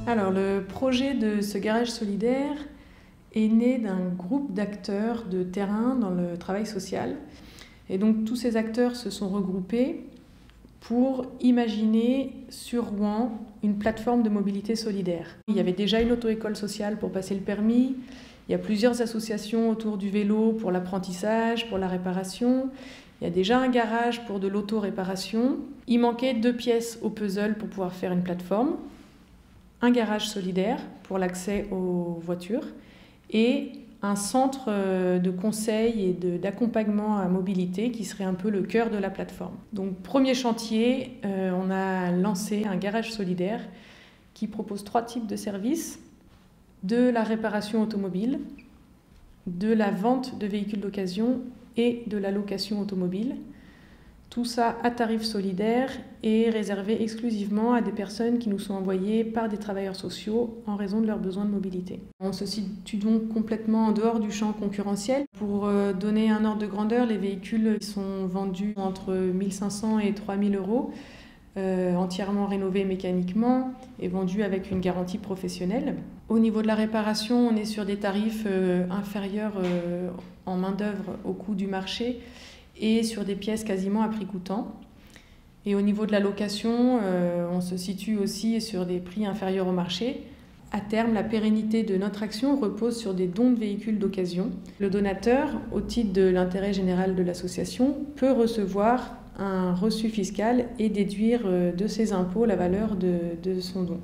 Alors, le projet de ce garage solidaire est né d'un groupe d'acteurs de terrain dans le travail social. Et donc, tous ces acteurs se sont regroupés pour imaginer sur Rouen une plateforme de mobilité solidaire. Il y avait déjà une auto-école sociale pour passer le permis. Il y a plusieurs associations autour du vélo pour l'apprentissage, pour la réparation. Il y a déjà un garage pour de l'auto-réparation. Il manquait 2 pièces au puzzle pour pouvoir faire une plateforme. Un garage solidaire pour l'accès aux voitures et un centre de conseil et d'accompagnement à mobilité qui serait un peu le cœur de la plateforme. Donc, premier chantier, on a lancé un garage solidaire qui propose 3 types de services: de la réparation automobile, de la vente de véhicules d'occasion et de la location automobile. Tout ça à tarif solidaire et réservé exclusivement à des personnes qui nous sont envoyées par des travailleurs sociaux en raison de leurs besoins de mobilité. On se situe donc complètement en dehors du champ concurrentiel. Pour donner un ordre de grandeur, les véhicules sont vendus entre 1 500 et 3 000 euros, entièrement rénovés mécaniquement et vendus avec une garantie professionnelle. Au niveau de la réparation, on est sur des tarifs inférieurs en main-d'œuvre au coût du marché et sur des pièces quasiment à prix coûtant. Et au niveau de la location, on se situe aussi sur des prix inférieurs au marché. À terme, la pérennité de notre action repose sur des dons de véhicules d'occasion. Le donateur, au titre de l'intérêt général de l'association, peut recevoir un reçu fiscal et déduire de ses impôts la valeur de son don.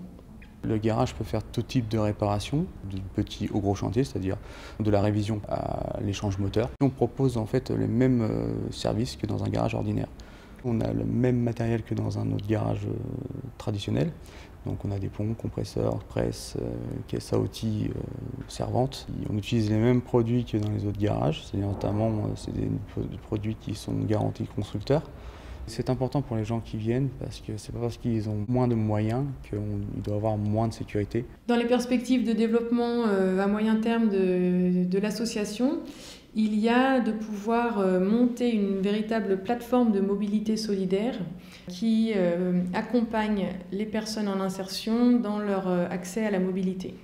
Le garage peut faire tout type de réparation, du petit au gros chantier, c'est-à-dire de la révision à l'échange moteur. On propose en fait les mêmes services que dans un garage ordinaire. On a le même matériel que dans un autre garage traditionnel. Donc on a des pompes, compresseurs, presses, caisses à outils, servantes. On utilise les mêmes produits que dans les autres garages, c'est-à-dire notamment des produits qui sont garantis constructeurs. C'est important pour les gens qui viennent parce que c'est pas parce qu'ils ont moins de moyens qu'ils doivent avoir moins de sécurité. Dans les perspectives de développement à moyen terme de l'association, il y a de pouvoir monter une véritable plateforme de mobilité solidaire qui accompagne les personnes en insertion dans leur accès à la mobilité.